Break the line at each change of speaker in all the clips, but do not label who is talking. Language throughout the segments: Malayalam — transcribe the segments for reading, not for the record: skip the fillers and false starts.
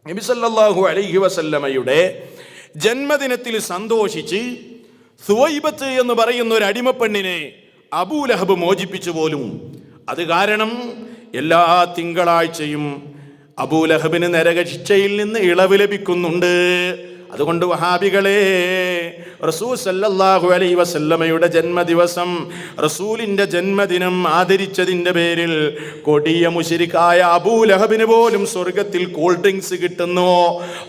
നബി സല്ലല്ലാഹു അലൈഹി വസല്ലമയുടെ ജന്മദിനത്തിൽ സന്തോഷിച്ച് സുവൈബത്ത് എന്ന് പറയുന്ന ഒരു അടിമപ്പെണ്ണിനെ അബൂലഹബ് മോചിപ്പിച്ചു പോലും. അത് കാരണം എല്ലാ തിങ്കളാഴ്ചയും അബൂലഹബിന് നരകശിക്ഷയിൽ നിന്ന് ഇളവ് ലഭിക്കുന്നുണ്ട്. അതുകൊണ്ട് വഹാബികളെ, റസൂൽ സല്ലല്ലാഹു അലൈഹി വസല്ലമയുടെ ജന്മദിവസം, റസൂലിന്റെ ജന്മദിനം ആദരിച്ചതിന്റെ പേരിൽ കൊടിയ മുശ്രിക്കായ അബൂലഹബിന് പോലും സ്വർഗത്തിൽ കൂൾ ഡ്രിങ്ക്സ് കിട്ടുന്നു.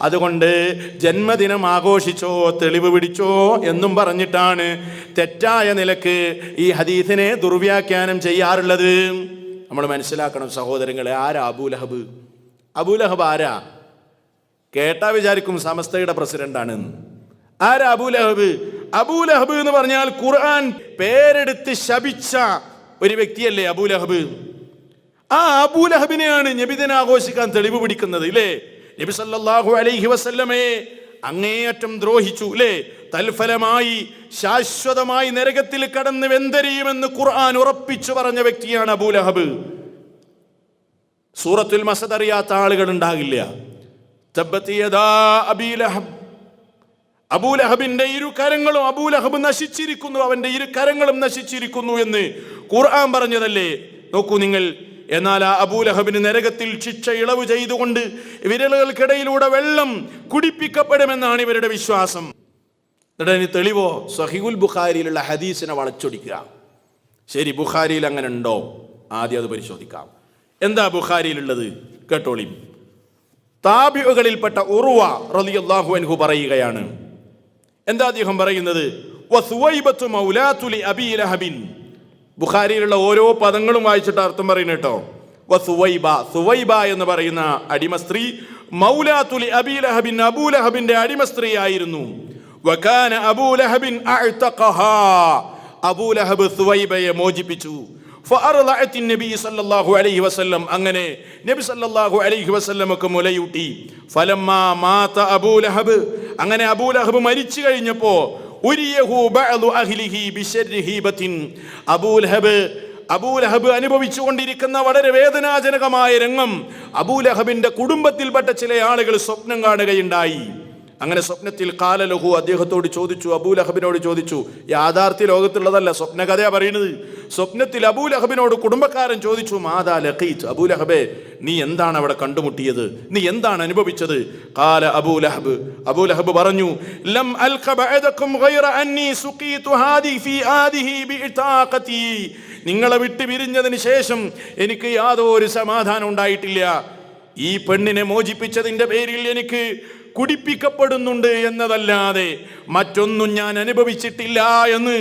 അതുകൊണ്ട് ജന്മദിനം ആഘോഷിച്ചോ, തെളിവ് പിടിച്ചോ എന്നും പറഞ്ഞിട്ടാണ് തെറ്റായ നിലക്ക് ഈ ഹദീസിനെ ദുർവ്യാഖ്യാനം ചെയ്യാറുള്ളത്. നമ്മൾ മനസ്സിലാക്കണം സഹോദരങ്ങളെ, ആരാ അബൂലഹബ്? അബൂലഹബ് ആരാ? കേട്ടാ വിചാരിക്കും സമസ്തയുടെ പ്രസിഡന്റാണ്. ആരാ അബൂലഹബ്? അബൂലഹബ് എന്ന് പറഞ്ഞാൽ ഖുർആൻ പേരെടുത്ത് ശപിച്ച ഒരു വ്യക്തിയല്ലേ അബൂലഹബ്. ആ അബൂലഹബിനെയാണ് നബിദിനം ആഘോഷിക്കാൻ തെളിവ് പിടിക്കുന്നത് ഇല്ലേ? നബി സല്ലല്ലാഹു അലൈഹി വസല്ലമയെ അങ്ങേയറ്റം ദ്രോഹിച്ചു ഇല്ലേ? തൽഫലമായി ശാശ്വതമായി നരകത്തിൽ കടന്ന് വെന്തരിയുമെന്ന് ഖുർആൻ ഉറപ്പിച്ചു പറഞ്ഞ വ്യക്തിയാണ് അബൂലഹബ്. സൂറത്തുൽ മസദ് അറിയാത്ത ആളുകൾ ഉണ്ടാകില്ല. തബ്ബത് യദാ അബീ ലഹബ്, അബൂലഹബിന്റെ ഇരു കരങ്ങളും, അബൂലഹബ് നശിച്ചിരിക്കുന്നു, അവന്റെ ഇരു കരങ്ങളും നശിച്ചിരിക്കുന്നു എന്ന് ഖുർആൻ പറഞ്ഞതല്ലേ? നോക്കൂ നിങ്ങൾ. എന്നാൽ ആ അബൂലഹബിന് നരകത്തിൽ ശിക്ഷ ഇളവ് ചെയ്തുകൊണ്ട് വിരലുകൾക്കിടയിലൂടെ വെള്ളം കുടിപ്പിക്കപ്പെടുമെന്നാണ് ഇവരുടെ വിശ്വാസം. തെളിവോ? സഹീഹുൽ ബുഖാരിയിലുള്ള ഹദീസിനെ വളച്ചൊടിക്കുക. ശരി, ബുഖാരിയിൽ അങ്ങനെ ഉണ്ടോ? ആദ്യം അത് പരിശോധിക്കാം. എന്താ ബുഖാരിയിലുള്ളത്? കേട്ടോളി. താബിഉകളിൽപ്പെട്ട ഉർവ റളിയല്ലാഹു അൻഹു പറയുകയാണ്. എന്താ അദ്ദേഹം പറയുന്നത്? വസുവൈബത്തു മൗലാത്തു ലി അബീ ലഹബിൻ. ബുഖാരിയിലുള്ള ഓരോ പദങ്ങളും വായിച്ചിട്ട് അർത്ഥം പറയുന്നത് കേട്ടോ. വസുവൈബ, സുവൈബ എന്ന് പറയുന്ന അടിമ സ്ത്രീ മൗലാത്തു ലി അബീ ലഹബിൻ, അബൂലഹബിന്റെ അടിമ സ്ത്രീ ആയിരുന്നു. വകാന അബൂലഹബിൻ അഅ്തഖഹാ, അബൂലഹബ് സുവൈബയെ മോചിപ്പിച്ചു. ഫഅർളഅത്തിൻ നബി സല്ലല്ലാഹു അലൈഹി വസല്ലം, അങ്ങനെ നബി സല്ലല്ലാഹു അലൈഹി വസല്ലമക്ക് മുലയൂട്ടി. ഫലമ്മാ മാത അബൂലഹബ്, അങ്ങനെ അബൂലഹബ് മരിച്ചു കഴിഞ്ഞപ്പോ ഉരിയഹു ബഅദു അഹ്ലിഹി ബിശർരി ഹീബത്തിൻ, അബൂലഹബ് അനുഭവിച്ചു കൊണ്ടിരിക്കുന്ന വളരെ വേദനാജനകമായ രംഗം അബൂലഹബിന്റെ കുടുംബത്തിൽപ്പെട്ട ചില ആളുകൾ സ്വപ്നം കാണുകയുണ്ടായി. അങ്ങനെ സ്വപ്നത്തിൽ ഖാല ലഹു, അദ്ദേഹത്തോട് ചോദിച്ചു, അബൂലഹബിനോട് ചോദിച്ചു. യാഥാർത്ഥ്യ ലോകത്തുള്ളതല്ല, സ്വപ്ന കഥയാ പറയുന്നത്. സ്വപ്നത്തിൽ അബൂലഹബിനോട് കുടുംബക്കാരൻ ചോദിച്ചു, മാദാ ലഖീത്, അബൂലഹബേ നീ എന്താണ് അവിടെ കണ്ടുമുട്ടിയത്, നീ എന്താണ് അനുഭവിച്ചത്? ഖാല അബൂലഹബ് പറഞ്ഞു, ലം അൽഖ ബഅദകും ഗൈറ അന്നി സുഖീതു ഹാദിഹി ഫീ ആദിഹി ബിഇതാഖതി, നിങ്ങളെ വിട്ട് പിരിഞ്ഞതിന് ശേഷം എനിക്ക് യാതൊരു സമാധാനം ഉണ്ടായിട്ടില്ല. ഈ പെണ്ണിനെ മോചിപ്പിച്ചതിന്റെ പേരിൽ എനിക്ക് കുടിപ്പിക്കപ്പെടുന്നുണ്ട് എന്നതല്ലാതെ മറ്റൊന്നും ഞാൻ അനുഭവിച്ചിട്ടില്ല എന്ന്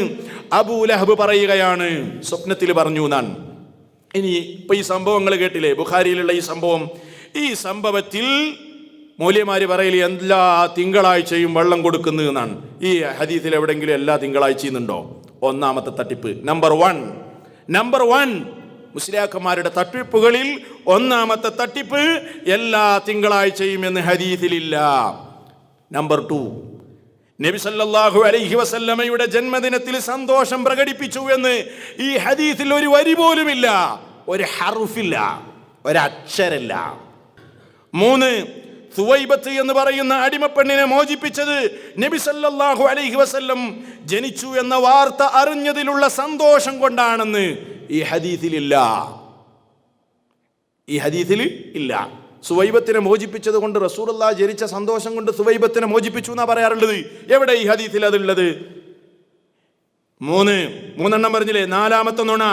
അബൂലഹബ് പറയുകയാണ്. സ്വപ്നത്തിൽ പറഞ്ഞു ഞാൻ. ഇനി ഇപ്പൊ ഈ സംഭവങ്ങൾ കേട്ടില്ലേ, ബുഖാരിയിലുള്ള ഈ സംഭവം. ഈ സംഭവത്തിൽ മൗലവിമാര് പറയല് എല്ലാ തിങ്കളാഴ്ചയും വെള്ളം കൊടുക്കുന്നു എന്നാണ്. ഈ ഹദീസിൽ എവിടെയെങ്കിലും എല്ലാ തിങ്കളാഴ്ചയും ഉണ്ടോ? ഒന്നാമത്തെ തട്ടിപ്പ്. നമ്പർ വൺ മുസ്ലിയാക്കന്മാരുടെ തട്ടിപ്പുകളിൽ ഒന്നാമത്തെ തട്ടിപ്പ് എല്ലാ തിങ്കളാഴ്ചയും എന്ന് ഹദീസിലില്ല. നമ്പർ 2, നബി സല്ലല്ലാഹു അലൈഹി വസല്ലമയുടെ ജന്മദിനത്തിൽ സന്തോഷം പ്രകടിപ്പിച്ചു എന്ന് ഈ ഹദീസിൽ ഒരു വരി പോലുമില്ല, ഒരു ഹർഫില്ല, ഒരക്ഷരമില്ല. 3, സുവൈബത്ത് എന്ന് പറയുന്ന അടിമപ്പെണ്ണിനെ മോചിപ്പിച്ചത് നബി സല്ലല്ലാഹു അലൈഹി വസല്ലം ജനിച്ചു എന്ന വാർത്ത അറിഞ്ഞതിലുള്ള സന്തോഷം കൊണ്ടാണെന്ന് ഈ ഹദീസിലില്ല. ഈ ഹദീസിൽ ഇല്ല. സുവൈബത്തിനെ മോചിപ്പിച്ചത് കൊണ്ട് റസൂലുള്ളാഹി ജനിച്ച സന്തോഷം കൊണ്ട് സുവൈബത്തിനെ മോചിപ്പിച്ചു എന്നാ പറയാറുള്ളത്. എവിടെ ഈ ഹദീസിൽ അതുള്ളത്? 3 പറഞ്ഞില്ലേ? 4ാമത്തെ നുണ,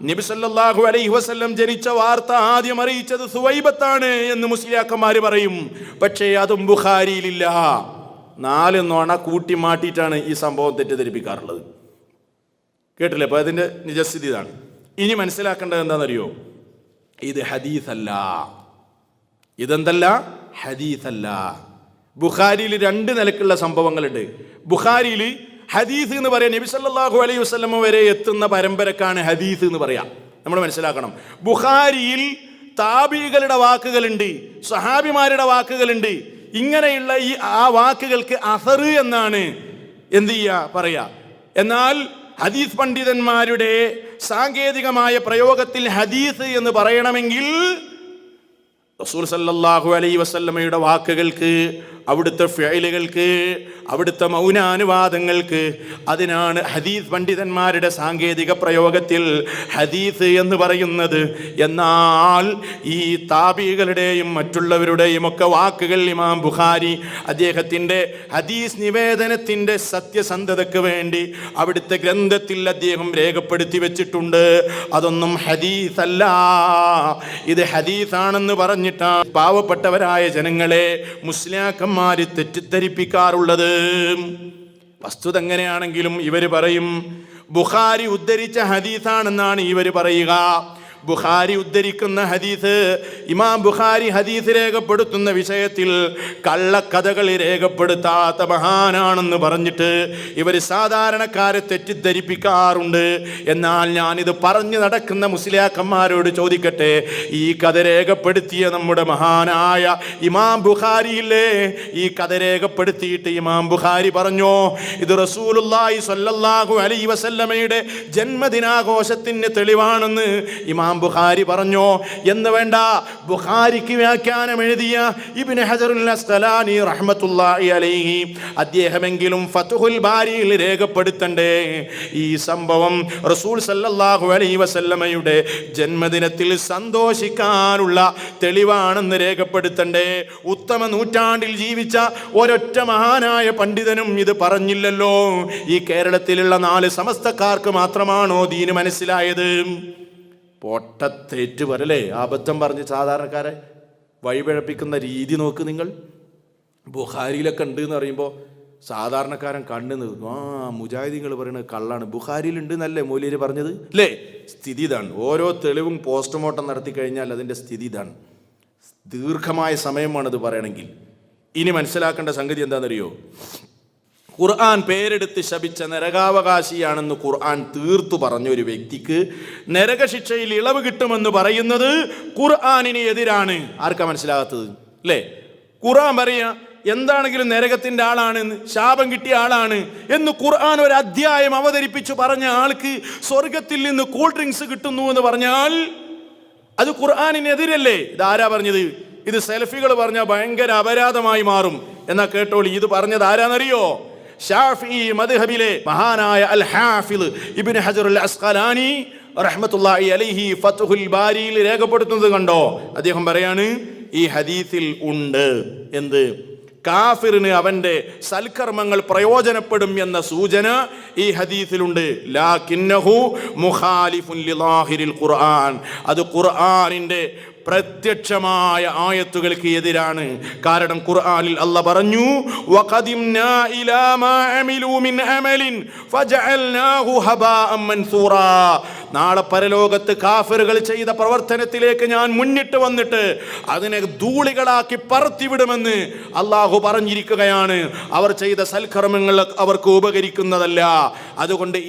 നബി സല്ലല്ലാഹു അലൈഹി വസല്ലം ജനിച്ച വാർത്ത ആദ്യം അറിയിച്ചത് സുവൈബത്താണ് എന്ന് മുസ്ലിയാക്കന്മാര് പറയും. പക്ഷേ അതും ബുഖാരിയിലില്ല. 4 നുണ കൂട്ടി മാറ്റിയിട്ടാണ് ഈ സംഭവം തെറ്റിദ്ധരിപ്പിക്കാറുള്ളത്. കേട്ടില്ലേ? അപ്പൊ അതിന്റെ നിജസ്ഥിതി ഇതാണ്. ഇനി മനസ്സിലാക്കേണ്ടത് എന്താണെന്നറിയോ? ഇത് ഹദീസല്ല. ഇതെന്തല്ല? ഹദീസല്ല. ബുഖാരിയിൽ 2 നിലക്കുള്ള സംഭവങ്ങളുണ്ട്. ബുഖാരിയിൽ ഹദീസ് എന്ന് പറയാം, നബി സല്ലല്ലാഹു അലൈഹി വസല്ലം വരെ എത്തുന്ന പരമ്പരക്കാണ് ഹദീസ് എന്ന് പറയാം. നമ്മൾ മനസ്സിലാക്കണം. ബുഖാരിയിൽ താബികളുടെ വാക്കുകളുണ്ട്, സഹാബിമാരുടെ വാക്കുകളുണ്ട്. ഇങ്ങനെയുള്ള ആ വാക്കുകൾക്ക് അസർ എന്നാണ് എന്ത് ചെയ്യുക, പറയാ. എന്നാൽ ഹദീസ് പണ്ഡിതന്മാരുടെ സാങ്കേതികമായ പ്രയോഗത്തിൽ ഹദീസ് എന്ന് പറയണമെങ്കിൽ റസൂൽ സല്ലല്ലാഹു അലൈഹി വസല്ലമയുടെ വാക്കുകൾക്ക്, അവിടുത്തെ ഫിഅലുകൾക്ക്, അവിടുത്തെ മൗനാനുവാദങ്ങൾക്ക്, അതിനാണ് ഹദീസ് പണ്ഡിതന്മാരുടെ സാങ്കേതിക പ്രയോഗത്തിൽ ഹദീസ് എന്ന് പറയുന്നത്. എന്നാൽ ഈ താബികളുടെയും മറ്റുള്ളവരുടെയും ഒക്കെ വാക്കുകൾ ഇമാം ബുഖാരി അദ്ദേഹത്തിൻ്റെ ഹദീസ് നിവേദനത്തിൻ്റെ സത്യസന്ധതയ്ക്ക് വേണ്ടി അവിടുത്തെ ഗ്രന്ഥത്തിൽ അദ്ദേഹം രേഖപ്പെടുത്തി വെച്ചിട്ടുണ്ട്. അതൊന്നും ഹദീസ് അല്ല, ഇത് ഹദീസാണെന്ന് പറഞ്ഞിട്ടാണ് പാവപ്പെട്ടവരായ ജനങ്ങളെ മുസ്ലിയാക്കന്മാര് തെറ്റിദ്ധരിപ്പിക്കാറുള്ളത്. വസ്തുത എങ്ങനെയാണെങ്കിലും ഇവർ പറയും ബുഖാരി ഉദ്ധരിച്ച ഹദീസാണെന്നാണ് ഇവർ പറയുക. ബുഖാരി ഉദ്ധരിക്കുന്ന ഹദീസ്, ഇമാം ബുഖാരി ഹദീസ് രേഖപ്പെടുത്തുന്ന വിഷയത്തിൽ കള്ളക്കഥകൾ രേഖപ്പെടുത്താത്ത മഹാനാണെന്ന് പറഞ്ഞിട്ട് ഇവർ സാധാരണക്കാരെ തെറ്റിദ്ധരിപ്പിക്കാറുണ്ട്. എന്നാൽ ഞാനിത് പറഞ്ഞു നടക്കുന്ന മുസ്ലിയാക്കന്മാരോട് ചോദിക്കട്ടെ, ഈ കഥ രേഖപ്പെടുത്തിയ നമ്മുടെ മഹാനായ ഇമാം ബുഖാരിയില്ലേ, ഈ കഥ രേഖപ്പെടുത്തിയിട്ട് ഇമാം ബുഖാരി പറഞ്ഞോ ഇത് റസൂലുള്ളാഹി സ്വല്ലല്ലാഹു അലൈഹി വസല്ലമയുടെ ജന്മദിനാഘോഷത്തിന് തെളിവാണെന്ന് ഇമാം ബുഖാരി പറഞ്ഞോ എന്ന് വേണ്ട. ബുഖാരിക്ക് വ്യാഖ്യാനം എഴുതിയ ഇബ്നു ഹജറുൽ അസ്ഖലാനി റഹ്മത്തുള്ളാഹി അലൈഹി അദ്ദേഹമെങ്കിലും ഫത്ഹുൽ ബാരിയിൽ രേഖപ്പെടുത്തണ്ടേ ഈ സംഭവം റസൂൽ സല്ലല്ലാഹു അലൈഹി വസല്ലമയുടെ ജന്മദിനത്തിൽ സന്തോഷിക്കാനുള്ള തെളിവാണെന്ന് രേഖപ്പെടുത്തണ്ടേ. ഉത്തമ നൂറ്റാണ്ടിൽ ജീവിച്ച ഒരൊറ്റ മഹാനായ പണ്ഡിതനും ഇത് പറഞ്ഞില്ലല്ലോ. ഈ കേരളത്തിലുള്ള 4 സമസ്തക്കാർക്ക് മാത്രമാണോ ദീന് മനസ്സിലായത്? പൊട്ടത്തേറ്റ് വരല്ലേ അബദ്ധം പറഞ്ഞ് സാധാരണക്കാരെ വഴിപിഴപ്പിക്കുന്ന രീതി നോക്ക് നിങ്ങൾ. ബുഖാരിയിലൊക്കെ ഉണ്ട് എന്ന് പറയുമ്പോൾ സാധാരണക്കാരൻ കണ്ണു നിൽക്കും. മുജാഹിദീങ്ങൾ പറയുന്നത് കള്ളാണ്, ബുഖാരിയിലുണ്ട് എന്നല്ലേ മൗലവി പറഞ്ഞത് അല്ലേ? സ്ഥിതി ഇതാണ്. ഓരോ തെളിവും പോസ്റ്റ്മോർട്ടം നടത്തി കഴിഞ്ഞാൽ അതിൻ്റെ സ്ഥിതി ഇതാണ്. ദീർഘമായ സമയമാണിത് പറയണമെങ്കിൽ. ഇനി മനസ്സിലാക്കേണ്ട സംഗതി എന്താണെന്നറിയോ? ഖുർആൻ പേരെടുത്ത് ശപിച്ച നരകാവകാശിയാണെന്ന് ഖുർആൻ തീർത്തു പറഞ്ഞ ഒരു വ്യക്തിക്ക് നരകശിക്ഷയിൽ ഇളവ് കിട്ടുമെന്ന് പറയുന്നത് ഖുർആനിന് എതിരാണ്. ആർക്കാ മനസ്സിലാകാത്തത് അല്ലേ? ഖുർആൻ പറയാ എന്താണെങ്കിലും നരകത്തിന്റെ ആളാണ്, ശാപം കിട്ടിയ ആളാണ് എന്ന് ഖുർആൻ ഒരു അധ്യായം അവതരിപ്പിച്ചു പറഞ്ഞ ആൾക്ക് സ്വർഗത്തിൽ നിന്ന് കൂൾ ഡ്രിങ്ക്സ് കിട്ടുന്നു എന്ന് പറഞ്ഞാൽ അത് ഖുർആനിനെതിരല്ലേ? ഇതാരാ പറഞ്ഞത്? ഇത് സെൽഫികൾ പറഞ്ഞാൽ ഭയങ്കര അപരാധമായി മാറും. എന്നാ കേട്ടോളി, ഇത് പറഞ്ഞത് ആരാന്നറിയോ? ഷാഫിഈ മദ്ഹബിലെ മഹാനായ അൽ ഹാഫിള് ഇബ്നു ഹജറുൽ അസ്ഖലാനി റഹ്മത്തുള്ളാഹി അലൈഹി ഫത്ഹുൽ ബാരിയിൽ രേഖപ്പെടുത്തുന്നത് കണ്ടോ? അദ്ദേഹം പറയാണ് ഈ ഹദീസിൽ ഉണ്ട് എന്ത്? കാഫിറിന് അവന്റെ സൽക്കർമ്മങ്ങൾ പ്രയോജനപ്പെടും എന്ന സൂചന ഈ ഹദീസിലുണ്ട്. ലാകിന്നഹു മുഖാലിഫുൻ ലിളാഹിരിൽ ഖുർആൻ, അത് ഖുർആനിന്റെ പ്രത്യക്ഷമായ ആയത്തുകൾക്ക് എതിരാണ്. കാരണം ഖുർആനിൽ അല്ലാഹ് പറഞ്ഞു വഖദിംനാ ഇലാ മാ അമിലൂ മിൻ അമലിൻ ഫജഅൽനാഹു ഹബാഅൻ മൻസൂറാ. നാളെ പരലോകത്ത് കാഫിറുകൾ ചെയ്ത പ്രവർത്തനത്തിലേക്ക് ഞാൻ മുന്നിട്ട് വന്നിട്ട് അതിനെ ധൂളികളാക്കി പറത്തിവിടുമെന്ന് അള്ളാഹു പറഞ്ഞിരിക്കുകയാണ്. അവർ ചെയ്ത സൽക്കർമ്മങ്ങൾ അവർക്ക് ഉപകരിക്കുന്നതല്ല. അതുകൊണ്ട്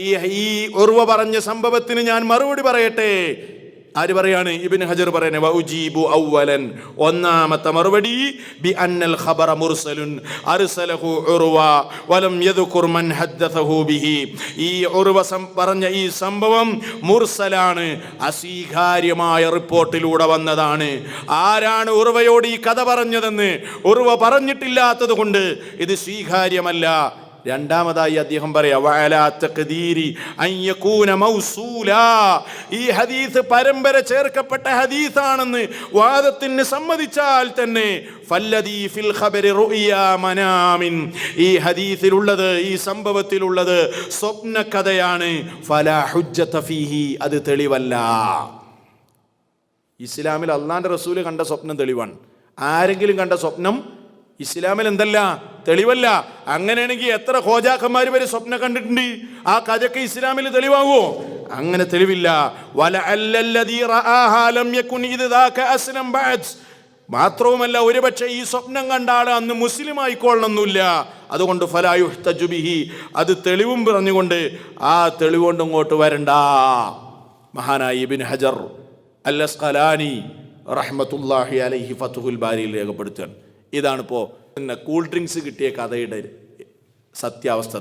ഈ ഉർവ പറഞ്ഞ സംഭവത്തിന് ഞാൻ മറുപടി പറയട്ടെ. ആര് പറയാണ്? ഇബ്നു ഹജർ പറയുന്നത് വഉജീബു അവലൻ, ഒന്നാമത്തെ മറുപടി ബി അന്നൽ ഖബറ മുർസലുൻ അർസലഹു ഉർവ വലം യദ്കുർ മൻ ഹദ്ദസഹു ബിഹി. ഈ ഉർവ പറഞ്ഞ ഈ സംഭവം മുർസലാണ്, അസ്വീകാര്യമായ റിപ്പോർട്ടിലൂടെ വന്നതാണ്. ആരാണ് ഉർവയോട് ഈ കഥ പറഞ്ഞതെന്ന് ഉർവ പറഞ്ഞിട്ടില്ലാത്തത് കൊണ്ട് ഇത് സ്വീകാര്യമല്ല. രണ്ടാമതായി അദ്ദേഹം പറയാ വഅലാ തഖ്ദീരി അൻ യകൂന മൗസൂലാ, ഈ ഹദീസ് പരമ്പര ചേർക്കപ്പെട്ട ഹദീസാണെന്ന് വാദത്തിന് സമ്മതിച്ചാൽ തന്നെ ഫല്ലദീ ഫിൽ ഖബരി റുഅ്യാ മനാമിൻ, ഈ ഹദീസിലുള്ളത്, ഈ സംഭവത്തിലുള്ളത് സ്വപ്ന കഥയാണ്. ഫലാ ഹുജ്ജത ഫീഹി, അത് തെളിവല്ല. ഇസ്ലാമിൽ അല്ലാഹുവിന്റെ റസൂൽ കണ്ട സ്വപ്നം തെളിവാണ്. ആരെങ്കിലും കണ്ട സ്വപ്നം ഇസ്ലാമിൽ എന്തല്ല? തെളിവല്ല. അങ്ങനെയാണെങ്കിൽ എത്ര ഖോജാക്കന്മാർ വരെ സ്വപ്നം കണ്ടിട്ടുണ്ട്. ആ കഥയൊക്കെ ഇസ്ലാമിൽ തെളിവാകുമോ? അങ്ങനെ തെളിവില്ല. മാത്രവുമല്ല ഒരുപക്ഷെ ഈ സ്വപ്നം കണ്ട ആൾ അന്ന് മുസ്ലിം ആയിക്കൊള്ളണമെന്നില്ല. അതുകൊണ്ട് ഫലായുഹ്തജു ബിഹി, അത് തെളിവും പറഞ്ഞുകൊണ്ട് ആ തെളിവുകൊണ്ട് ഇങ്ങോട്ട് വരണ്ട. മഹാനായ ഇബ്നു ഹജർ അൽ അസ്ഖലാനി റഹ്മത്തുള്ളാഹി അലൈഹി ഫത്ഹുൽ ബാരിയിൽ രേഖപ്പെടുത്തുകയാണ്. ഇതാണിപ്പോൾ കൂൾ ഡ്രിങ്ക്സ് കിട്ടിയ കഥയുടെ സത്യാവസ്ഥ.